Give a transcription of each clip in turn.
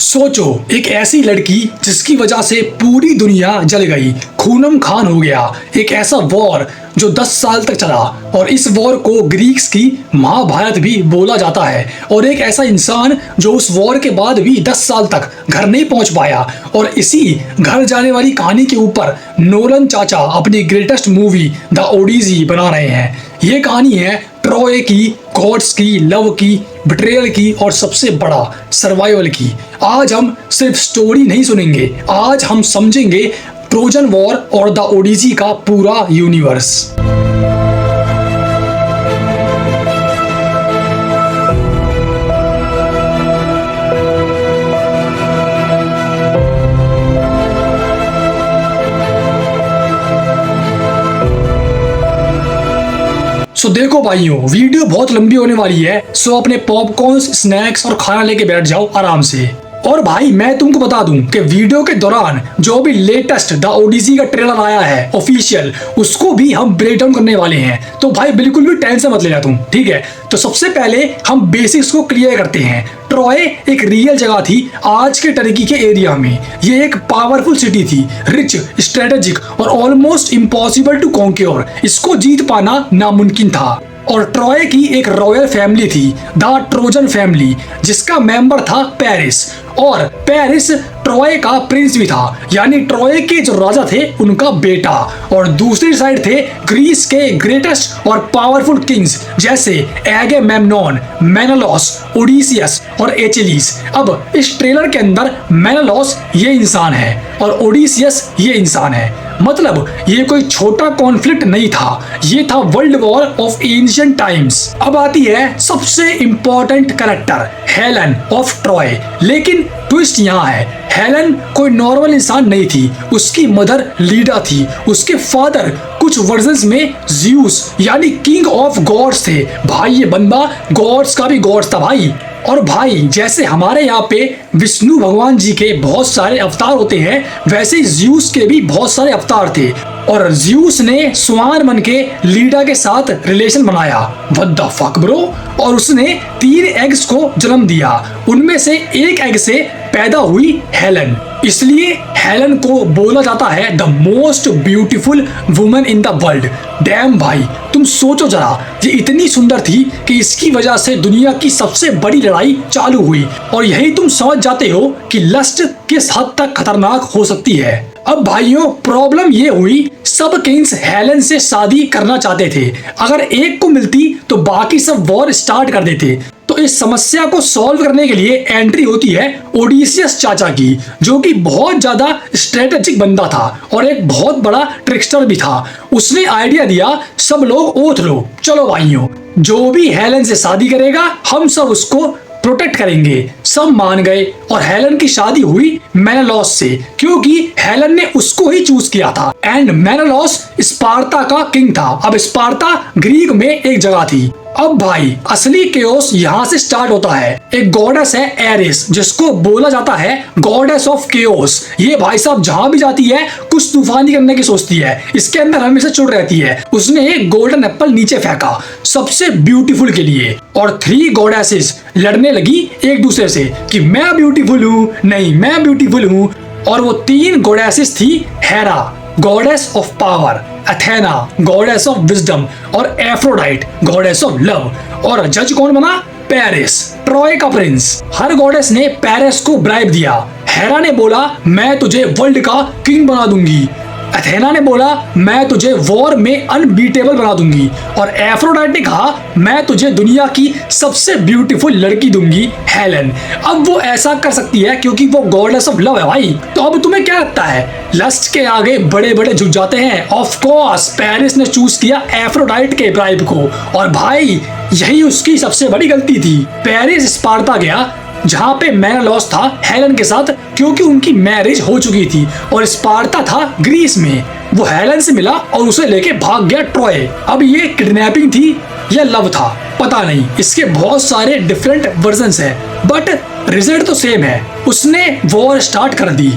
सोचो, एक ऐसी लड़की जिसकी वजह से पूरी दुनिया जल गई, खूनम खान हो गया। एक ऐसा वॉर जो 10 साल तक चला और इस वॉर को ग्रीक्स की महाभारत भी बोला जाता है। और एक ऐसा इंसान जो उस वॉर के बाद भी 10 साल तक घर नहीं पहुंच पाया और इसी घर जाने वाली कहानी के ऊपर नोलन चाचा अपनी ग्रेटेस्ट मूवी द ओडिसी बना रहे हैं। ये कहानी है ट्रॉय की, गॉड्स की, लव की, बिट्रेयल की और सबसे बड़ा सर्वाइवल की। आज हम सिर्फ स्टोरी नहीं सुनेंगे, आज हम समझेंगे ट्रोजन वॉर और द ओडिसी का पूरा यूनिवर्स। सो देखो भाइयों, वीडियो बहुत लंबी होने वाली है, सो अपने पॉपकॉर्न्स, स्नैक्स और खाना लेके बैठ जाओ आराम से। और भाई मैं तुमको बता दूं कि वीडियो के दौरान जो भी लेटेस्ट द ओडिसी का ट्रेलर आया है ऑफिशियल, उसको भी हम ब्रेक डाउन करने वाले हैं। तो भाई बिल्कुल भी टेंशन मत लेना तुम, ठीक है। तो सबसे पहले हम बेसिक्स को क्लियर करते हैं। ट्रॉय एक रियल जगह थी आज के टर्की के एरिया में। ये एक पावरफुल सिटी थी, रिच, स्ट्रेटेजिक और ऑलमोस्ट इम्पॉसिबल टू कॉन्क्योर। इसको जीत पाना नामुमकिन था। और ट्रॉय की एक रॉयल फैमिली थी, द ट्रोजन फैमिली, जिसका मेंबर था पेरिस। और पेरिस ट्रॉय का प्रिंस भी था, यानी ट्रॉय के जो राजा थे उनका बेटा। और दूसरी साइड थे ग्रीस के ग्रेटेस्ट और पावरफुल किंग्स जैसे एगेमेम्नॉन, मेनेलॉस, ओडिसियस और एचेलिस। अब इस ट्रेलर के अंदर मेनेलॉस ये इंसान है और ओडिसियस ये इंसान है। मतलब ये कोई छोटा कॉन्फ्लिक्ट नहीं था, ये था world war of ancient times. अब आती है सबसे important character, Helen of Troy. लेकिन ट्विस्ट यहाँ है, हेलन कोई नॉर्मल इंसान नहीं थी, उसकी मदर लीडा थी। उसके फादर कुछ वर्जन्स में ज़्यूस यानी किंग ऑफ गॉड्स थे। भाई ये बंदा गॉड्स का भी गॉड्स था भाई। और भाई जैसे हमारे यहाँ पे विष्णु भगवान जी के बहुत सारे अवतार होते हैं, वैसे ही ज़्यूस के भी बहुत सारे अवतार थे। और ज़्यूस ने स्वान बन के लीडा के साथ रिलेशन बनाया, व्हाट द फक ब्रो। और उसने 3 एग्स को जन्म दिया, उनमें से एक एग से पैदा हुई हेलन। इसलिए हेलन को बोला जाता है the most beautiful woman in the world. Dam भाई, तुम सोचो जरा, ये इतनी सुंदर थी कि इसकी वजह से दुनिया की सबसे बड़ी लड़ाई चालू हुई। और यही तुम समझ जाते हो कि लस्ट किस हद तक खतरनाक हो सकती है। अब भाइयों प्रॉब्लम ये हुई, सब किंग्स हेलन से शादी करना चाहते थे। अगर एक को मिलती तो बाकी सब वॉर स्टार्ट कर देते। तो इस समस्या को सॉल्व करने के लिए एंट्री होती है ओडिसियस चाचा की, जो कि बहुत ज्यादा स्ट्रेटेजिक बंदा था और एक बहुत बड़ा ट्रिक्स्टर भी था। उसने आइडिया दिया, सब लोग ओथ लो, चलो भाइयों, जो भी हेलन से शादी करेगा हम सब उसको प्रोटेक्ट करेंगे। सब मान गए और हेलन की शादी हुई मेनेलॉस से, क्योंकि हेलन ने उसको ही चूज किया था। एंड मेनेलॉस स्पार्टा का किंग था। अब स्पार्टा ग्रीक में एक जगह थी। अब भाई असली केओस यहाँ से स्टार्ट होता है। एक गॉडेस है एरिस, जिसको बोला जाता है गॉडेस ऑफ केओस। ये भाई साहब जहां भी जाती है कुछ तूफानी करने की सोचती है, इसके अंदर हमेशा चुड़ रहती है। उसने एक गोल्डन एप्पल नीचे फेंका सबसे ब्यूटीफुल के लिए, और 3 गॉडेसेस लड़ने लगी एक दूसरे से कि मैं ब्यूटीफुल हूँ, नहीं मैं ब्यूटीफुल हूँ। और वो 3 गॉडेसेस थी, Hera goddess of power, Athena goddess of wisdom और एफ्रोडाइट गॉडेस ऑफ लव। और जज कौन बना? पेरिस, ट्रॉय का प्रिंस। हर गॉडेस ने पेरिस को ब्राइब दिया। हेरा ने बोला मैं तुझे वर्ल्ड का किंग बना दूंगी। अथेना ने बोला मैं तुझे वॉर में अनबीटेबल बना दूंगी। और एफ्रोडाइट ने कहा मैं तुझे दुनिया की सबसे ब्यूटीफुल लड़की दूंगी, हेलन। अब वो ऐसा कर सकती है क्योंकि वो गॉडेस ऑफ लव है भाई। तो अब तुम्हें क्या लगता है, लस्ट के आगे बड़े बड़े झुक जाते हैं? ऑफ कोर्स पेरिस ने चूज किया एफ्रोडाइट के ब्राइब को, और भाई यही उसकी सबसे बड़ी गलती थी। पेरिस स्पार्टा गया जहां पे मेनेलॉस था हेलन के साथ, क्योंकि उनकी मैरिज हो चुकी थी। और स्पार्टा था ग्रीस में। वो हेलन से मिला और उसे लेके भाग गया ट्रॉय। अब ये किडनैपिंग थी या लव था पता नहीं, इसके बहुत सारे डिफरेंट वर्जन्स हैं, बट रिजल्ट तो सेम है। उसने वॉर स्टार्ट कर दी।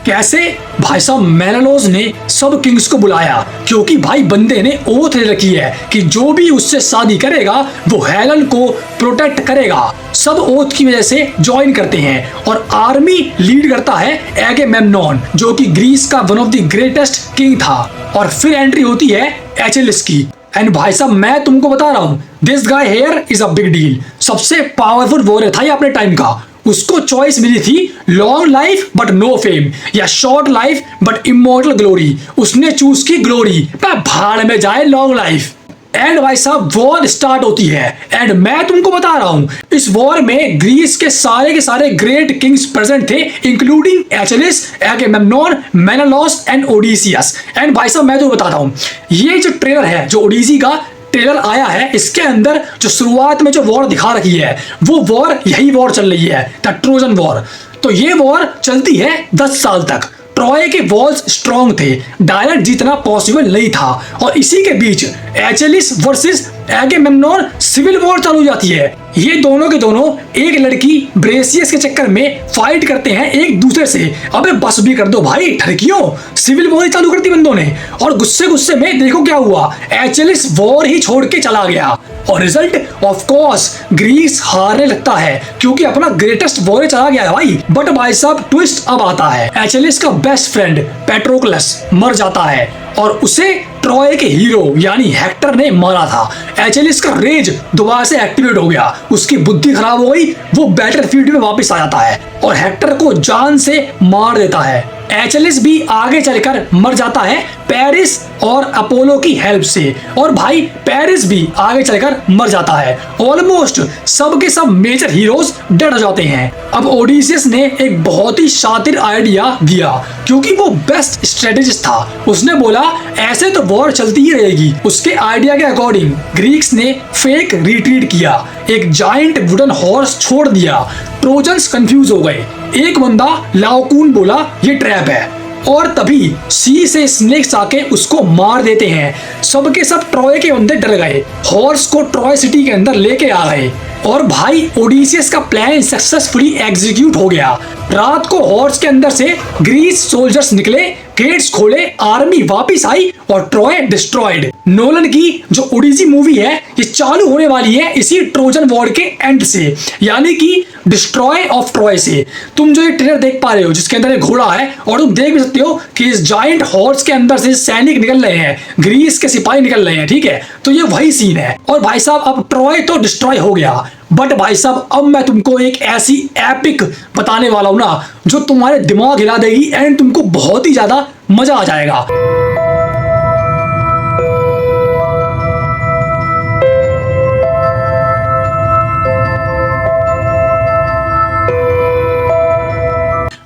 कैसे? भाई साहब मेनेलॉस ने सब किंग्स को बुलाया, क्योंकि भाई बंदे ने ओथ ले रखी है कि जो भी उससे शादी करेगा वो हेलन को प्रोटेक्ट करेगा। सब ओथ की वजह से ज्वाइन करते हैं और आर्मी लीड करता है एगेमेम्नॉन, जो कि ग्रीस का one of the greatest king था। और फिर एंट्री होती है एचेलिस की। एंड भाई साहब मैं तुमको बता रहा हूं, this guy here is a big deal. सबसे पावरफुल वॉरियर था ये अपने टाइम का। उसको चॉइस मिली थी long life but no fame, या short life but immortal glory. उसने चूज की ग्लोरी। भाड़ में जाए लॉन्ग लाइफ। एंड भाई साहब वॉर स्टार्ट होती है। एंड मैं तुमको बता रहा हूं, इस वॉर में ग्रीस के सारे ग्रेट किंग्स प्रेजेंट थे, इंक्लूडिंग एचेलिस, एगेमेम्नॉन, मेनेलास एंड ओडिसियस। एंड भाई साहब मैं तो बताता हूं, ये जो ट्रेलर है, जो ओडिसी का ट्रेलर आया है, इसके अंदर जो शुरुआत में जो वॉर दिखा रखी है, वो वॉर यही वॉर चल रही है, द ट्रोजन वॉर। तो ये वॉर चलती है 10 साल तक। ट्रॉय के वॉल्स स्ट्रॉन्ग थे, डायरेक्ट जीतना पॉसिबल नहीं था, और इसी के बीच एचेलिस वर्सेस एगेमेम्नॉन सिविल वॉर चालू हो जाती है। ये दोनों के दोनों एक लड़की ब्रेसियस के चक्कर में फाइट करते हैं एक दूसरे से। अबे बस भी कर दो भाई ठरकियों, सिविल वॉर ही चालू कर दी बंदों ने। और गुस्से गुस्से में देखो क्या हुआ, एचेलिस वॉर ही छोड़ के चला गया। और रिजल्ट ऑफ कोर्स ग्रीस हारने लगता है, क्योंकि अपना ग्रेटेस्ट वॉरियर चला गया है भाई। बट भाई साहब ट्विस्ट अब आता है, एचेलिस का बेस्ट फ्रेंड पेट्रोक्लस मर जाता है और उसे ट्रॉय के हीरो यानी हेक्टर ने मारा था। एचेलिस का रेज दोबारा से एक्टिवेट हो गया, उसकी बुद्धि खराब हो गई, वो बैटलफील्ड में वापस आ जाता है और हेक्टर को जान से मार देता है। एचेलिस भी आगे चलकर मर जाता है पेरिस और अपोलो की हेल्प से, और भाई पेरिस भी आगे चलकर मर जाता है। ऑलमोस्ट सब के सब मेजर हीरोज डेड हो जाते हैं। अब ओडिसियस ने एक बहुत ही शातिर आइडिया दिया, क्योंकि वो बेस्ट स्ट्रेटेजिस्ट था। उसने बोला ऐसे तो वॉर चलती ही रहेगी। उसके आइडिया के अकॉर्डिंग ग्रीक्स ने फेक रिट्रीट किया, एक जाइंट वुडन हॉर्स छोड़ दिया। ट्रोजन्स कंफ्यूज हो गए। एक बंदा लाओकून बोला ये ट्रैप है, और तभी सी से स्नेक्स आके उसको मार देते हैं। सब के सब ट्रॉय के बंदे डर गए, हॉर्स को ट्रॉय सिटी के अंदर लेके आ गए, और भाई ओडिसियस का प्लान सक्सेसफुली एग्जीक्यूट हो गया। रात को हॉर्स के अंदर से ग्रीस सोल्जर्स निकले, गेट्स खोले, आर्मी वापस आई और ट्रॉय डिस्ट्रॉयड। नोलन की जो ओडिसी मूवी है ये चालू होने वाली है इसी ट्रोजन वॉर के एंड से, यानी कि डिस्ट्रॉय ऑफ ट्रॉय से। तुम जो ये ट्रेलर देख पा रहे हो जिसके अंदर एक घोड़ा है, और तुम देख भी सकते हो कि इस जाइंट हॉर्स के अंदर से सैनिक निकल रहे हैं, ग्रीस के सिपाही निकल रहे हैं, ठीक है। तो ये वही सीन है। और भाई साहब अब ट्रॉय तो डिस्ट्रॉय हो गया, बट भाई साहब अब मैं तुमको एक ऐसी एपिक बताने वाला हूं ना जो तुम्हारे दिमाग हिला देगी एंड तुमको बहुत ही ज्यादा मजा आ जाएगा।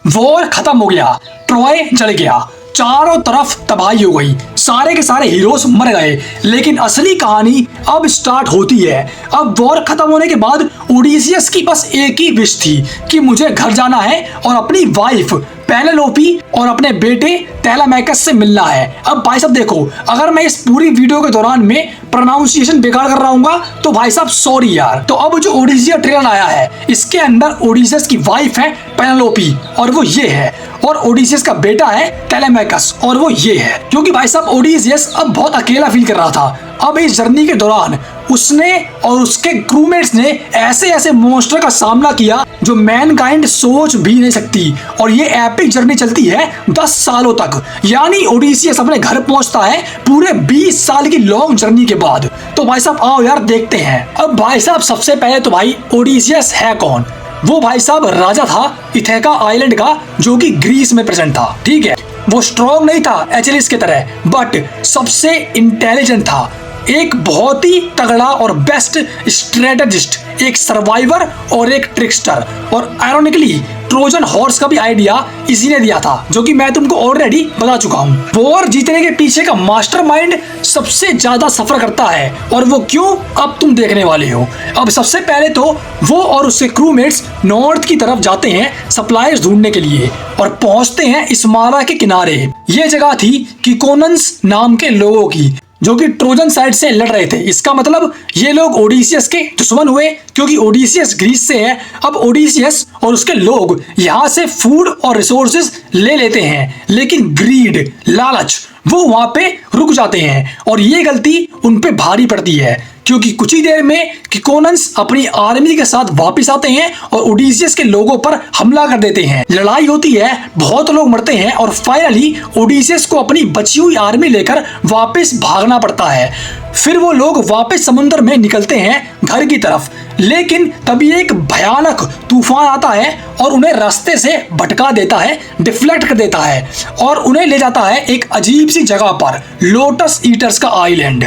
वॉर खत्म हो गया, ट्रॉय जल गया, चारों तरफ तबाही हो गई, सारे के सारे हीरोज मर गए। लेकिन असली कहानी अब स्टार्ट होती है। अब वॉर खत्म होने के बाद ओडिसियस की बस एक ही विश थी कि मुझे घर जाना है और अपनी वाइफ पेनेलोपी और अपने बेटे टेलेमाकस से मिलना है। अब भाई साहब देखो, अगर मैं इस पूरी वीडियो के दौरान में प्रोनाउंसिएशन बेकार कर रहा हूँ तो भाई साहब सॉरी यार। तो अब जो ओडिसिया ट्रेलर आया है इसके अंदर ओडिसियस की वाइफ है पेनेलोपी और वो ये है, और ओडिसियस का बेटा है टेलेमाकस और वो ये है। क्योंकि भाई साहब ओडिसियस अब बहुत अकेला फील कर रहा था। अब इस जर्नी के दौरान उसने और उसके क्रूमेट्स ने ऐसे ऐसे मॉन्स्टर का सामना किया जो मैनकाइंड सोच भी नहीं सकती, और ये एपिक जर्नी चलती है 10 सालों तक। यानी ओडिसियस अपने घर पहुंचता है पूरे 20 साल की लॉन्ग जर्नी के बाद। तो भाई साहब आओ यार देखते हैं। अब भाई साहब सबसे पहले तो भाई ओडिसियस है कौन? वो भाई साहब राजा था इथेका आइलैंड का, जो कि ग्रीस में प्रेजेंट था, ठीक है। वो स्ट्रॉन्ग नहीं था एचेलिस की तरह, बट सबसे इंटेलिजेंट था, एक बहुत ही तगड़ा और बेस्ट स्ट्रेटेजिस्ट, एक सर्वाइवर और एक ट्रिकस्टर। और आयरॉनिकली ट्रोजन हॉर्स का भी आइडिया इसी ने दिया था, जो कि मैं तुमको ऑलरेडी बता चुका हूँ। वॉर जीतने के पीछे का मास्टरमाइंड सबसे ज्यादा सफर करता है, और वो क्यों अब तुम देखने वाले हो। अब सबसे पहले तो वो और उसके क्रूमेट्स नॉर्थ की तरफ जाते हैं सप्लाईज ढूंढने के लिए, और पहुंचते हैं इस्मारा के किनारे। ये जगह थी किकोनन्स नाम के लोगों की। जो कि ट्रोजन साइड से लड़ रहे थे। इसका मतलब ये लोग ओडिसियस के दुश्मन हुए, क्योंकि ओडिसियस ग्रीस से है। अब ओडिसियस और उसके लोग यहाँ से फूड और रिसोर्सेज ले लेते हैं, लेकिन ग्रीड, लालच, वो वहां पे रुक जाते हैं और ये गलती उन पे भारी पड़ती है, क्योंकि कुछ ही देर में किकोनन्स अपनी आर्मी के साथ वापस आते हैं और ओडिसियस के लोगों पर हमला कर देते हैं। लड़ाई होती है, बहुत लोग मरते हैं और फाइनली ओडिसियस को अपनी बची हुई आर्मी लेकर वापस भागना पड़ता है। फिर वो लोग वापस समुद्र में निकलते हैं घर की तरफ, लेकिन तभी एक भयानक तूफान आता है और उन्हें रास्ते से भटका देता है, डिफ्लेक्ट कर देता है और उन्हें ले जाता है एक अजीब सी जगह पर, लोटस ईटर्स का आइलैंड।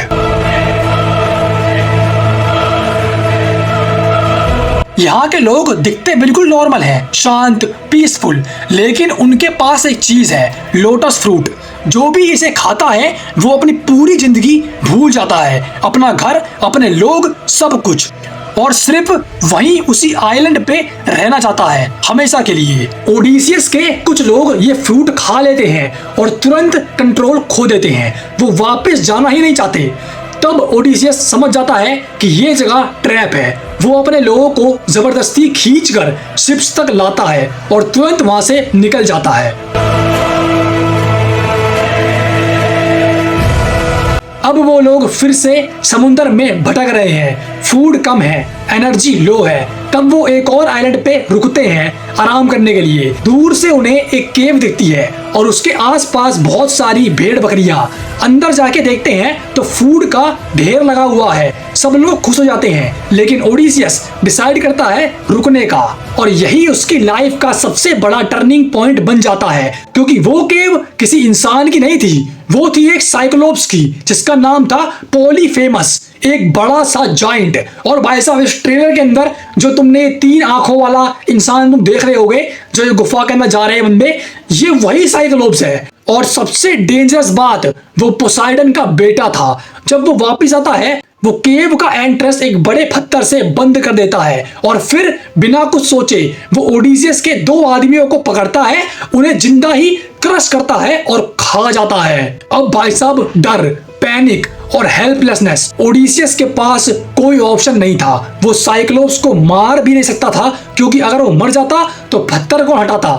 यहाँ के लोग दिखते बिल्कुल नॉर्मल हैं, शांत, पीसफुल, लेकिन उनके पास एक चीज है, लोटस फ्रूट। जो भी इसे खाता है वो अपनी पूरी जिंदगी भूल जाता है, अपना घर, अपने लोग, सब कुछ, और सिर्फ वहीं उसी आइलैंड पे रहना चाहता है हमेशा के लिए। ओडिसियस के कुछ लोग ये फ्रूट खा लेते हैं और तुरंत कंट्रोल खो देते हैं, वो वापस जाना ही नहीं चाहते। तब ओडिसियस समझ जाता है कि ये जगह ट्रैप है। वो अपने लोगों को जबरदस्ती खींचकर शिप्स तक लाता है और तुरंत वहां से निकल जाता है। अब वो लोग फिर से समुद्र में भटक रहे हैं, फूड कम है, एनर्जी लो है। तब वो एक और आइलैंड पे रुकते हैं आराम करने के लिए। दूर से उन्हें एक केव दिखती है और उसके आसपास बहुत सारी भेड़ बकरियां। अंदर जाके देखते हैं तो फूड का ढेर लगा हुआ है। सब लोग खुश हो जाते हैं, लेकिन ओडिसियस डिसाइड करता है रुकने का, और यही उसकी लाइफ का सबसे बड़ा टर्निंग पॉइंट बन जाता है, क्योंकि वो केव किसी इंसान की नहीं थी, वो थी एक साइक्लोप्स की, जिसका नाम था पॉलीफेमस, एक बड़ा सा जाइंट। और भाई साहब, इस ट्रेलर के अंदर जो तुमने 3 आंखों वाला इंसान तुम देख रहे होगे, जो ये गुफा के अंदर जा रहे हैं बंदे, ये वही साइक्लोप्स है। और सबसे डेंजरस बात, वो पोसाइडन का बेटा था। जब वो वापस आता है, वो केव का एंट्रेंस एक बड़े पत्थर से बंद कर देता है और फिर बिना कुछ सोचे वो ओडिसियस के 2 आदमियों को पकड़ता है, उन्हें जिंदा ही क्रश करता है और खा जाता है। अब भाई साहब, डर, पैनिक और हेल्पलेसनेस, ओडिसियस के पास कोई ऑप्शन नहीं था। वो साइक्लोप्स को मार भी नहीं सकता था, क्योंकि अगर वो मर जाता तो पत्थर को हटाता।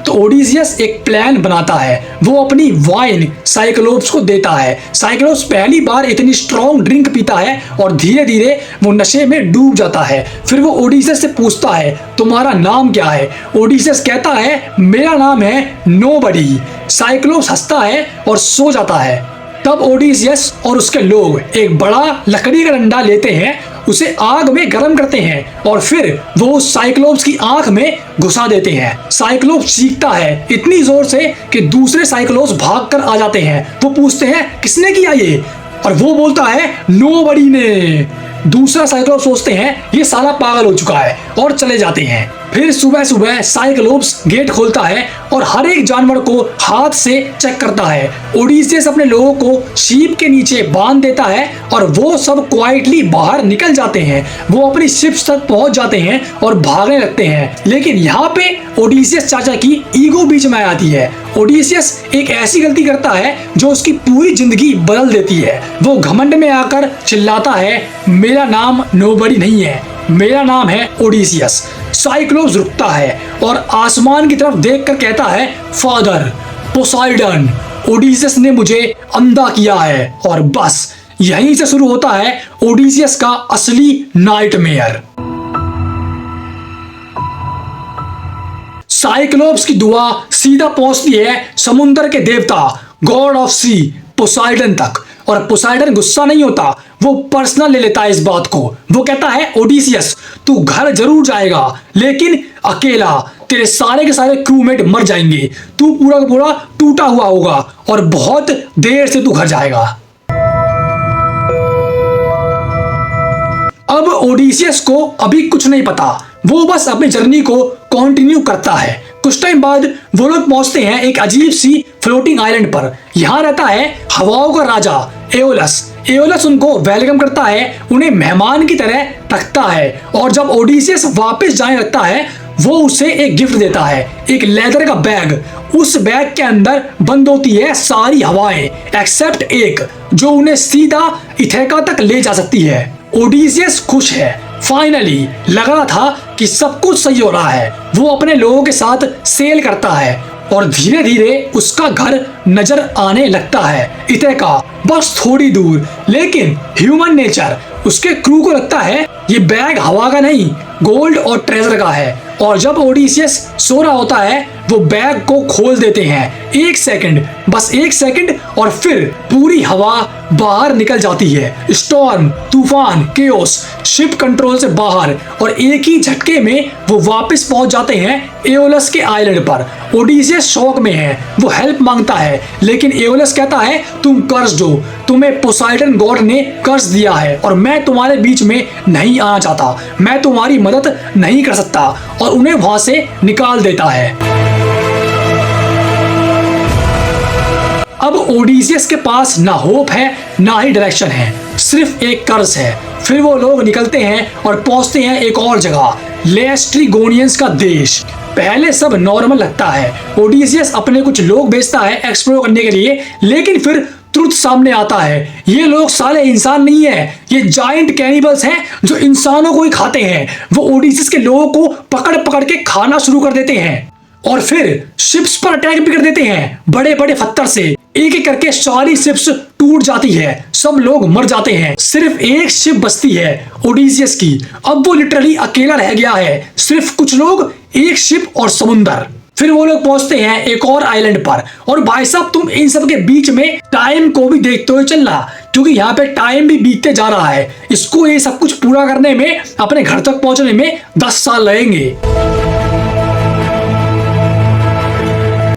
तो ओडिसियस एक प्लान बनाता है, वो अपनी वाइन साइक्लोप्स को देता है। साइक्लोप्स पहली बार इतनी स्ट्रॉन्ग ड्रिंक पीता है और धीरे धीरे वो नशे में डूब जाता है। फिर वो ओडिसियस से पूछता है, तुम्हारा नाम क्या है? ओडिसियस कहता है, मेरा नाम है नोबडी। साइक्लोप्स हंसता है और सो जाता है। तब ओडिसियस और उसके लोग एक बड़ा लकड़ी का डंडा लेते हैं, उसे आग में गर्म करते हैं और फिर वो साइक्लोप्स की आंख में घुसा देते हैं। साइक्लोप्स चीखता है इतनी जोर से कि दूसरे साइक्लोप्स भागकर आ जाते हैं। वो पूछते हैं, किसने किया ये? और वो बोलता है, नोबडी ने। दूसरा साइक्लोप्स सोचते हैं ये साला पागल हो चुका है और चले जाते हैं। फिर सुबह सुबह साइक्लोप्स गेट खोलता है और हर एक जानवर को हाथ से चेक करता है। ओडिसियस अपने लोगों को शीप के नीचे बांध देता है और वो सब क्वाइटली बाहर निकल जाते हैं। वो अपनी शिप्स तक पहुंच जाते हैं और भागने लगते हैं, लेकिन यहाँ पे ओडिसियस चाचा की ईगो बीच में आ जाती है। ओडिसियस एक ऐसी गलती करता है जो उसकी पूरी जिंदगी बदल देती है। वो घमंड में आकर चिल्लाता है, मेरा नाम नोबडी नहीं है, मेरा नाम है ओडिसियस। साइक्लोप्स रुकता है और आसमान की तरफ देखकर कहता है, फादर पोसाइडन, ओडिसियस ने मुझे अंधा किया है। और बस यहीं से शुरू होता है ओडिसियस का असली नाइटमेयर। साइक्लोप्स की दुआ सीधा पहुंचती है समुद्र के देवता, गॉड ऑफ सी, पोसाइडन तक। और पोसाइडन गुस्सा नहीं होता, वो पर्सनल ले लेता है इस बात को। वो कहता है, ओडिसियस तू घर जरूर जाएगा, लेकिन अकेला। तेरे सारे के सारे क्रूमेट मर जाएंगे, तू पूरा का पूरा टूटा हुआ होगा और बहुत देर से तू घर जाएगा। अब ओडिसियस को अभी कुछ नहीं पता, वो बस अपनी जर्नी को कंटिन्यू करता है। कुछ टाइम बाद वो लोग पहुंचते हैं एक अजीब सी फ्लोटिंग आइलैंड पर। यहाँ रहता है हवाओं का राजा एओलस। एओलस उनको वेलकम करता है, उन्हें मेहमान की तरह रखता है, और जब ओडिसियस वापस जाने लगता है वो उसे एक गिफ्ट देता है, एक लेदर का बैग। उस बैग के अंदर बंद होती है सारी हवाएं एक्सेप्ट एक, जो उन्हें सीधा इथेका तक ले जा सकती है। ओडिसियस खुश है, फाइनली लग रहा था कि सब कुछ सही हो रहा है। वो अपने लोगों के साथ सेल करता है और धीरे धीरे उसका घर नजर आने लगता है, इथेका बस थोड़ी दूर। लेकिन ह्यूमन नेचर, उसके क्रू को लगता है ये बैग हवा का नहीं, गोल्ड और ट्रेजर का है। और जब ओडिसियस सो रहा होता है वो बैग को खोल देते हैं। एक सेकंड, बस एक सेकंड, और फिर पूरी हवा बाहर निकल जाती है। स्टॉर्म, तूफान, केओस, शिप कंट्रोल से बाहर, और एक ही झटके में वो वापस पहुंच जाते हैं एओलस के आइलैंड पर। ओडिसियस शॉक में है, वो हेल्प मांगता है, लेकिन एओलस कहता है तुम कर्स्ड हो, तुम्हें पोसाइडन गॉड ने कर्स दिया है और मैं तुम्हारे बीच में नहीं आना चाहता, मैं तुम्हारी मदद नहीं कर सकता, और उन्हें वहां से निकाल देता है। अब ओडिसियस के पास ना होप है ना ही डायरेक्शन है, सिर्फ एक कर्ज है। फिर वो लोग निकलते हैं और पहुंचते हैं एक और जगह, लेस्ट्रिगोनियंस का देश। पहले सब नॉर्मल लगता है, ओडिसियस अपने कुछ लोग भेजता है एक्सप्लोर करने के लिए, लेकिन फिर ट्रुथ सामने आता है, ये लोग साले इंसान नहीं है, ये जायंट कैनिबल्स हैं जो इंसानों को ही खाते हैं। वो ओडिसियस के लोगों को पकड़ पकड़ के खाना शुरू कर देते हैं और फिर शिप्स पर अटैक भी कर देते हैं बड़े बड़े पत्थर से। एक एक करके सारी शिप्स टूट जाती है, सब लोग मर जाते हैं, सिर्फ एक शिप बचती है ओडिसियस की। अब वो लिटरली अकेला रह गया है, सिर्फ कुछ लोग, एक शिप और समुंदर। फिर वो लोग पहुंचते हैं एक और आइलैंड पर, और भाई साहब तुम इन सब के बीच में टाइम को भी देखते हुए चलना, क्योंकि यहाँ पे टाइम भी बीतते जा रहा है। इसको ये सब कुछ पूरा करने में, अपने घर तक पहुंचने में 10 साल लगेंगे।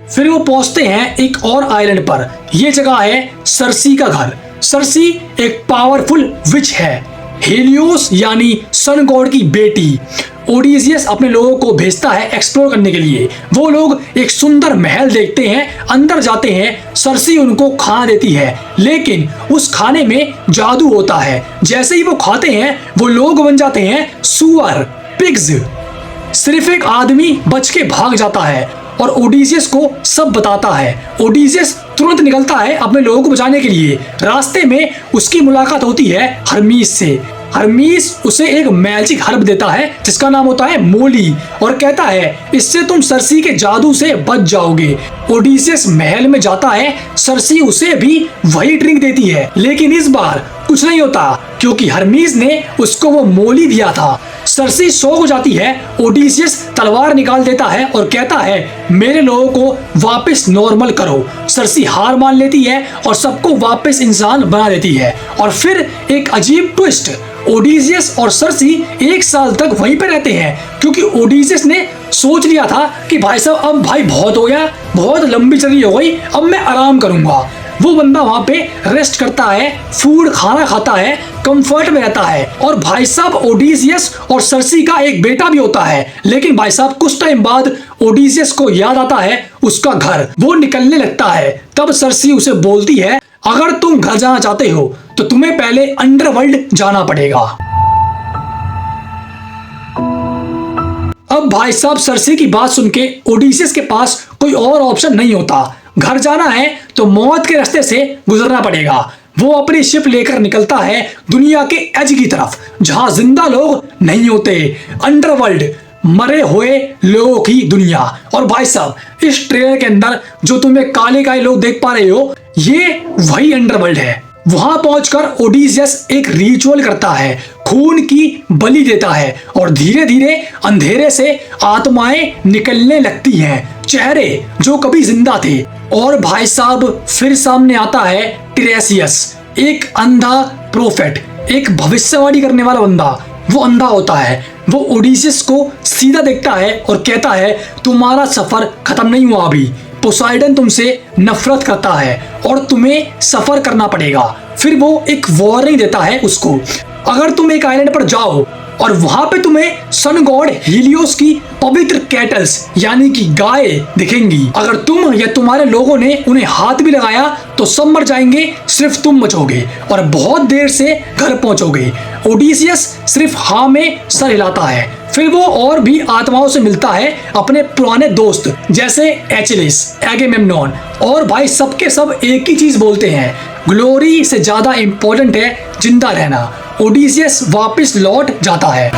फिर वो पहुंचते हैं एक और आइलैंड पर, यह जगह है सर्सी का घर। सर्सी एक पावरफुल विच है, हेलियोस यानी सन गॉड की बेटी। ओडिसियस अपने लोगों को भेजता है एक्सप्लोर करने के लिए। वो लोग एक सुंदर महल देखते हैं, अंदर जाते हैं। सर्सी उनको खाना देती है, लेकिन उस खाने में जादू होता है। जैसे ही वो खाते हैं वो लोग बन जाते हैं सुअर, पिग्स। सिर्फ एक आदमी बच के भाग जाता है और ओडिसियस को सब बताता है। ओडिसियस तुरंत निकलता है अपने लोगों को बचाने के लिए। रास्ते में उसकी मुलाकात होती है हर्मीस से। हर्मीस उसे एक मैजिक हर्ब देता है जिसका नाम होता है मोली, और कहता है इससे तुम सर्सी के जादू से बच जाओगे। ओडिसियस महल में जाता है, सर्सी उसे भी वही ड्रिंक देती है, लेकिन इस बार कुछ नहीं होता क्योंकि हर्मीस ने उसको वो मोली दिया था। सर्सी शॉक हो जाती है, ओडिसियस तलवार निकाल देता है और कहता है मेरे लोगों को वापस नॉर्मल करो। सर्सी हार मान लेती है और सबको वापस इंसान बना देती है। और फिर एक अजीब ट्विस्ट, ओडिसियस और सर्सी 1 साल तक वहीं पे रहते हैं, क्योंकि ओडिसियस ने सोच लिया था कि भाई साहब अब भाई बहुत हो गया, बहुत लंबी जर्नी हो गई, अब मैं आराम करूंगा। वो बंदा वहां पे रेस्ट करता है, फूड खाना खाता है, कंफर्ट में रहता है। और भाई साहब ओडिसियस और सर्सी का एक बेटा भी होता है, लेकिन भाई साहब कुछ टाइम बाद ओडिसियस को याद आता है उसका घर। वो निकलने लगता है, तब सर्सी उसे बोलती है अगर तुम घर जाना चाहते हो तो तुम्हें पहले अंडरवर्ल्ड जाना पड़ेगा। अब भाई साहब सर्सी की बात सुन के ओडिसियस के पास कोई और ऑप्शन नहीं होता। घर जाना है तो मौत के रास्ते से गुजरना पड़ेगा। वो अपनी शिप लेकर निकलता है दुनिया के एज की तरफ, जहां जिंदा लोग नहीं होते, अंडरवर्ल्ड, मरे हुए लोगों की दुनिया। और भाई साहब इस ट्रेलर के अंदर जो तुम्हें काले काले लोग देख पा रहे हो, ये वही अंडरवर्ल्ड है। वहां पहुंचकर ओडिसियस एक रिचुअल करता है, खून की बलि देता है, और धीरे धीरे अंधेरे से आत्माएं निकलने लगती हैं, चेहरे जो कभी जिंदा थे। और भाई साहब फिर सामने आता है टिरेसियस, एक अंधा प्रोफेट, एक भविष्यवाणी करने वाला बंदा। वो अंधा होता है, वो ओडिसियस को सीधा देखता है और कहता है तुम्हारा सफर खत्म नहीं हुआ अभी, पोसाइडन तुमसे नफरत करता है और तुम्हें सफर करना पड़ेगा। फिर वो एक वार्निंग देता है उसको, अगर तुम एक आइलैंड पर जाओ और वहां पे तुम्हें सन गॉड हीलियोस की पवित्र कैटल्स यानी कि गाय दिखेंगी। अगर तुम या तुम्हारे लोगों ने उन्हें हाथ भी लगाया तो सब मर जाएंगे, सिर्फ तुम बचोगे और बहुत देर से घर पहुंचोगे। ओडिसियस सिर्फ हाँ में सर हिलाता है। फिर वो और भी आत्माओं से मिलता है, अपने पुराने दोस्त जैसे एचिलिस, एगेमेम्नॉन, और भाई सबके सब एक ही चीज बोलते हैं, ग्लोरी से ज्यादा इंपॉर्टेंट है जिंदा रहना। ओडिसियस वापस लौट जाता है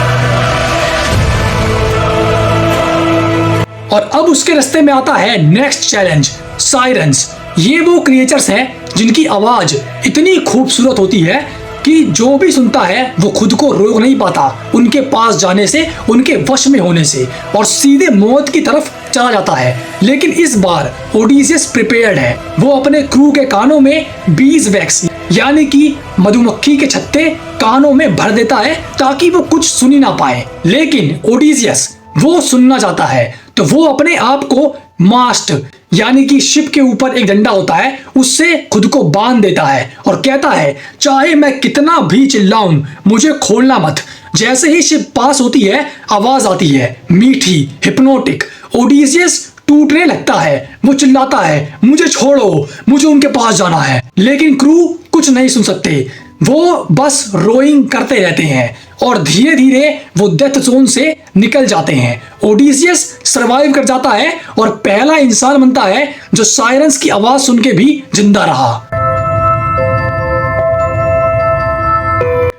और अब उसके रास्ते में आता है नेक्स्ट चैलेंज, साइरन्स। ये वो क्रिएचर्स हैं जिनकी आवाज इतनी खूबसूरत होती है कि जो भी सुनता है वो खुद को रोक नहीं पाता उनके पास जाने से, उनके वश में होने से, और सीधे मौत की तरफ चला जाता है। लेकिन इस बार ओडिसियस प्रिपेयर्ड है। वो अपने क्रू के कानों में बीज वैक्स यानी कि मधुमक्खी के छत्ते कानों में भर देता है ताकि वो कुछ सुन ही ना पाए। लेकिन ओडिसियस वो सुनना चाहता है तो वो अपने आप को मास्ट यानी कि शिप के ऊपर एक डंडा होता है उससे खुद को बांध देता है और कहता है चाहे मैं कितना भी चिल्लाऊं मुझे खोलना मत। जैसे ही शिप पास होती है आवाज आती है, मीठी, हिप्नोटिक। ओडिसियस टूटने लगता है, वो चिल्लाता है मुझे छोड़ो, मुझे उनके पास जाना है। लेकिन क्रू कुछ नहीं सुन सकते, वो बस रोइंग करते रहते हैं और धीरे धीरे वो डेथ जोन से निकल जाते हैं। ओडिसियस सरवाइव कर जाता है और पहला इंसान बनता है जो साइरन्स की आवाज सुन के भी जिंदा रहा।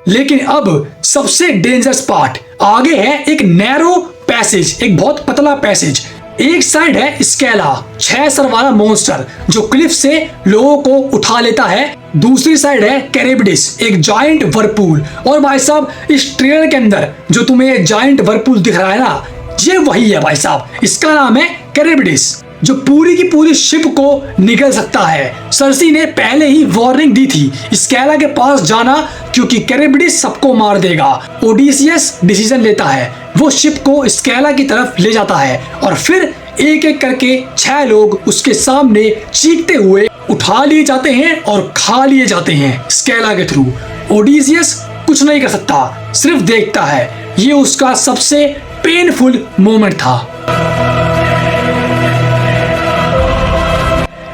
लेकिन अब सबसे डेंजरस पार्ट आगे है, एक नैरो पैसेज, एक बहुत पतला पैसेज। एक साइड है स्केला, 6 सर वाला मॉन्स्टर जो क्लिफ से लोगों को उठा लेता है। दूसरी साइड है कैरेबिडिस, एक जायंट वर्पूल। और भाई साहब इस ट्रेलर के अंदर जो तुम्हें जायंट वर्पूल दिख रहा है ना, ये वही है भाई साहब, इसका नाम है कैरेबिडिस, जो पूरी की पूरी शिप को निगल सकता है। सर्सी ने पहले ही वार्निंग दी थी स्केला के पास जाना क्योंकि कैरेबिडिस सबको मार देगा। ओडिसियस डिसीजन लेता है, वो शिप को स्केला की तरफ ले जाता है और फिर एक एक करके 6 लोग उसके सामने चीखते हुए उठा लिए जाते हैं और खा लिए जाते हैं स्केला के थ्रू। ओडिसियस कुछ नहीं कर सकता, सिर्फ देखता है। ये उसका सबसे पेनफुल मोमेंट था।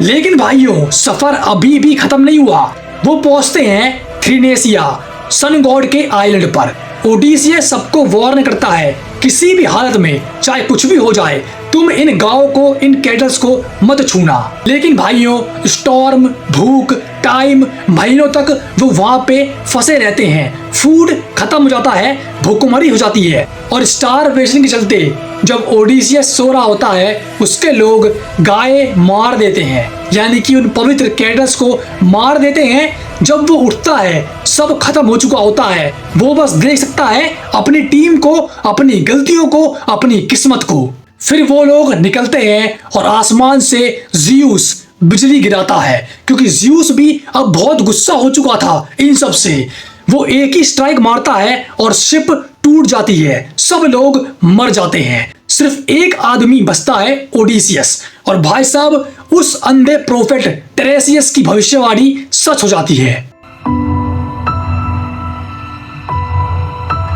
लेकिन भाइयों सफर अभी भी खत्म नहीं हुआ। वो पहुंचते हैं थ्रीनेसिया, सन गॉड के आइलैंड पर। ओडिसियस सबको वार्न करता है किसी भी हालत में चाहे कुछ भी हो जाए तुम इन गांव को, इन कैटल्स को मत छूना। लेकिन भाइयों स्टॉर्म, भूख, टाइम, महीनों तक वो वहां पे फंसे रहते हैं। फूड खत्म हो जाता है, भूखमरी हो जाती है और स्टारवेशन के चलते जब ओडिसियस सो रहा होता है उसके लोग गाय मार देते हैं, यानी कि उन पवित्र कैटल्स को मार देते हैं। जब वो उठता है सब खत्म हो चुका होता है, वो बस देख सकता है अपनी टीम को, अपनी गलतियों को, अपनी किस्मत को। फिर वो लोग निकलते हैं और आसमान से ज़्यूस बिजली गिराता है क्योंकि ज़्यूस भी अब बहुत गुस्सा हो चुका था इन सब से। वो एक ही स्ट्राइक मारता है और शिप टूट जाती है, सब लोग मर जाते हैं। सिर्फ एक आदमी बचता है, ओडिसियस। और भाई साहब उस अंधे प्रोफेट टेरेसियस की भविष्यवाणी सच हो जाती है।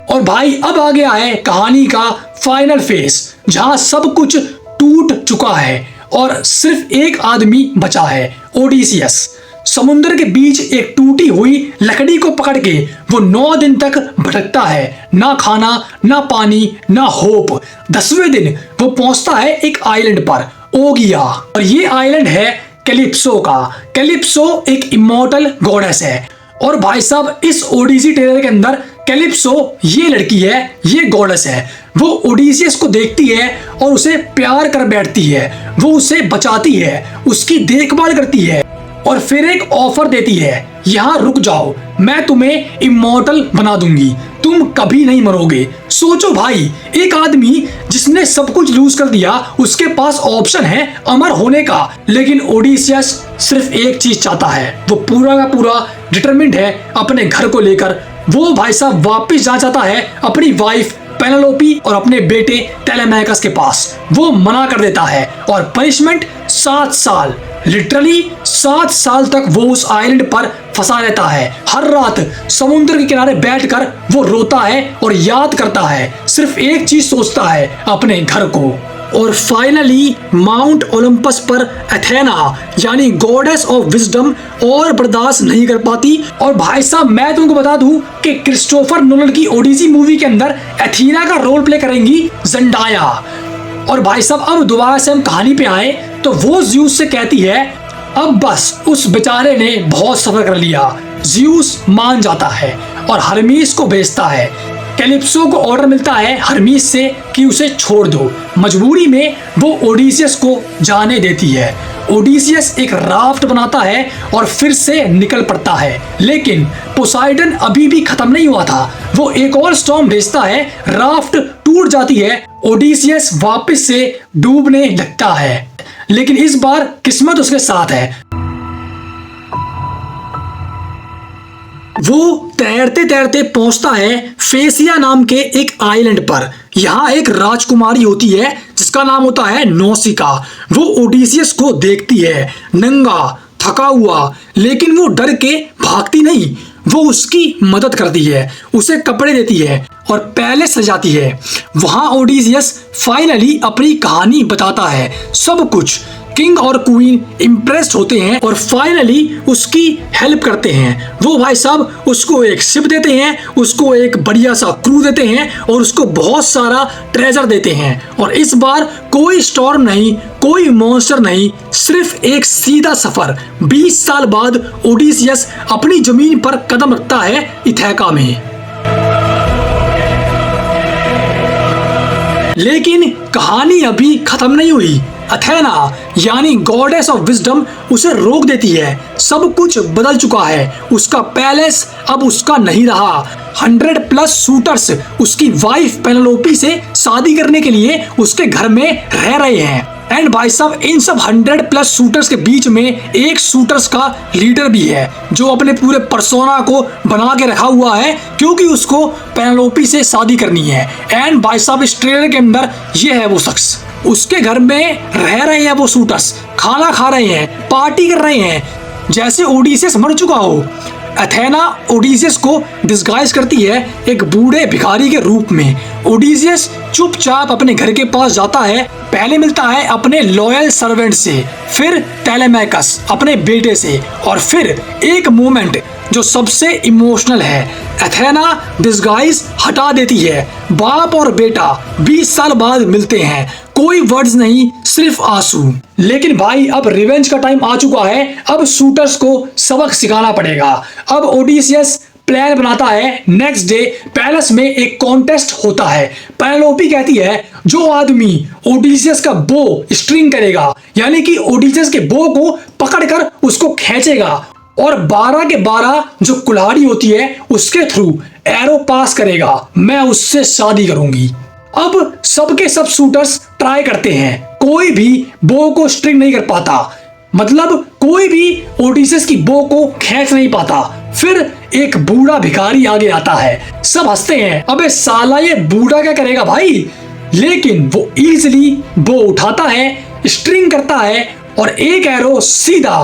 और भाई अब आ गया है कहानी का फाइनल फेस जहां सब कुछ टूट चुका है और सिर्फ एक आदमी बचा है, ओडिसियस। समुद्र के बीच एक टूटी हुई लकड़ी को पकड़ के वो 9 दिन तक भटकता है, ना खाना, ना पानी, ना होप। 10वें दिन वो पहुंचता है एक आइलैंड पर, ओगिया। और ये आइलैंड है कैलिप्सो का। कैलिप्सो एक इमॉर्टल गॉडेस है। और भाई साहब इस ओडिसी टेलर के अंदर कैलिप्सो ये लड़की है, ये गॉडेस है। वो ओडिसियस को देखती है और उसे प्यार कर बैठती है, वो उसे बचाती है, उसकी देखभाल करती है और फिर एक ऑफर देती है, यहाँ रुक जाओ, मैं तुम्हें इमॉर्टल बना दूंगी, तुम कभी नहीं मरोगे। सोचो भाई, एक आदमी जिसने सब कुछ लूज कर दिया उसके पास ऑप्शन है अमर होने का, लेकिन ओडिसियस सिर्फ एक चीज चाहता है, वो पूरा का पूरा डिटरमिन्ड है अपने घर को लेकर। वो भाई साहब वापिस जाना चाहता है अपनी वाइफ पेनेलोपी और अपने बेटे टेलेमैकस के पास। वो मना कर देता है और पनिशमेंट 7 साल लिटरली 7 साल तक वो उस आइलैंड पर फंसा रहता है। हर रात समुद्र के किनारे बैठकर वो रोता है और याद करता है, सिर्फ एक चीज सोचता है, अपने घर को। और फाइनली माउंट ओलंपस पर एथेना यानी गॉडेस ऑफ विजडम और बर्दाश्त नहीं कर पाती। और भाई साहब मैं तुमको बता दूं कि क्रिस्टोफर नोलन की ओडिसी मूवी के अंदर एथेना का रोल प्ले करेंगी ज़ेंडाया। और भाई साहब अब दोबारा से हम कहानी पे आए तो वो ज़्यूस से कहती है अब बस उस बेचारे ने बहुत सफर कर लिया। ज़्यूस मान जाता है और हरमीस को भेजता है। कैलिप्सो को ऑर्डर मिलता है हरमीस से कि उसे छोड़ दो। मजबूरी में वो ओडिसियस को जाने देती है। ओडिसियस एक राफ्ट बनाता है और फिर से निकल पड़ता है, लेकिन पोसाइडन अभी भी खत्म नहीं हुआ था। वो एक और स्टॉर्म भेजता है, राफ्ट टूट जाती है, ओडिसियस वापस से डूबने लगता है, लेकिन इस बार किस्मत उसके साथ है। वो तैरते तैरते पहुंचता है फेसिया नाम के एक आइलैंड पर। यहाँ एक राजकुमारी होती है जिसका नाम होता है नौसिका। वो ओडिसियस को देखती है, नंगा थका हुआ, लेकिन वो डर के भागती नहीं। वो उसकी मदद करती है, उसे कपड़े देती है और पैलेस सजाती है। वहां ओडिसियस फाइनली अपनी कहानी बताता है, सब कुछ। किंग और क्वीन इम्प्रेस्ड होते हैं और फाइनली उसकी हेल्प करते हैं। वो भाई साहब उसको एक शिप देते हैं, उसको एक बढ़िया सा क्रू देते हैं और उसको बहुत सारा ट्रेजर देते हैं। और इस बार कोई स्टॉर्म नहीं, कोई मॉन्स्टर नहीं, सिर्फ एक सीधा सफर। 20 साल बाद ओडिसियस अपनी जमीन पर कदम रखता है इथेका में। लेकिन कहानी अभी खत्म नहीं हुई। एथेना यानी गॉडेस ऑफ विजडम उसे रोक देती है। सब कुछ बदल चुका है, उसका पैलेस अब उसका नहीं रहा। 100+ सूटर्स उसकी वाइफ पेनेलोपी से शादी करने के लिए उसके घर में रह रहे हैं। एंड भाई साहब इन सब 100+ सूटर्स के बीच में एक सूटर्स का लीडर भी है जो अपने पूरे पर्सोना को बना के रखा हुआ है, क्योंकि उसको पेनेलोपी से शादी करनी है। एंड भाई साहब इस ट्रेलर के अंदर ये है वो शख्स, उसके घर में रह रहे हैं वो सूटर्स, खाना खा रहे हैं, पार्टी कर रहे हैं, जैसे ओडिसियस मर चुका हो। एथेना ओडिसियस को डिस्गाइज करती है एक बूढ़े भिखारी के रूप में। ओडिसियस चुपचाप अपने घर के पास जाता है। पहले मिलता है अपने लॉयल सर्वेंट से, फिर टेलेमैकस अपने बेटे से, और फिर एक मोमेंट जो सबसे इमोशनल है। एथेना डिस्गाइज हटा देती है। बाप और बेटा 20 साल बाद मिलते हैं, कोई वर्ड्स नहीं, सिर्फ आंसू। लेकिन भाई अब रिवेंज का टाइम आ चुका है। अब शूटर्स को सबक सिखाना पड़ेगा। अब ओडिसियस प्लान बनाता है। नेक्स्ट डे पैलेस में एक कॉन्टेस्ट होता है। पेनेलोपी कहती है जो आदमी ओडिसियस का बो स्ट्रिंग करेगा, यानी कि ओडिसियस के बो को पकड़कर उसको खींचेगा और 12 के 12 जो कुल्हाड़ी होती है उसके थ्रू एरो पास करेगा, मैं उससे शादी करूंगी। अब सबके सब शूटर्स ट्राई करते हैं, कोई भी बो को स्ट्रिंग नहीं कर पाता, मतलब कोई भी ओडिसियस की बो को खींच नहीं पाता। फिर एक बूढ़ा भिखारी आगे आता है, सब हंसते हैं, अबे साला ये बूढ़ा क्या करेगा भाई। लेकिन वो इजीली बो उठाता है, स्ट्रिंग करता है और एक एरो सीधा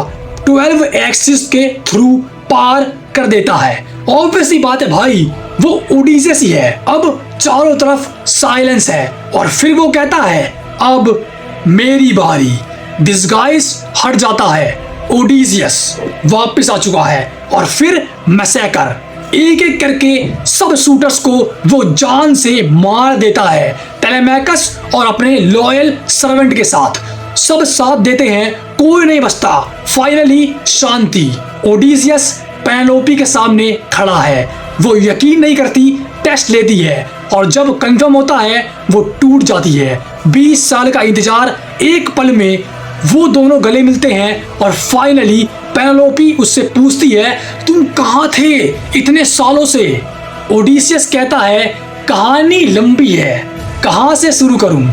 12 एक्सिस के थ्रू पार कर देता है। ऑब्वियसली बात है भाई, वो ओडिसियस ही है। अब चारों तरफ साइलेंस है और फिर वो कहता है अब मेरी बारी। डिस्गाइज हट जाता है, ओडिसियस वापस आ चुका है और फिर मैसेकर। एक एक करके सब शूटर्स को वो जान से मार देता है, टेलेमैकस और अपने लॉयल सर्वेंट के साथ। सब साथ देते हैं, कोई नहीं बचता। फाइनली शांति। ओडिसियस पेनेलोपी के सामने खड़ा है, वो यकीन नहीं करती, टेस्ट लेती है और जब कंफर्म होता है वो टूट जाती है। 20 साल का इंतजार एक पल में वो दोनों गले मिलते हैं और फाइनली पेनेलोपी उससे पूछती है तुम कहाँ थे इतने सालों से। ओडिसियस कहता है कहानी लंबी है, कहाँ से शुरू करूं।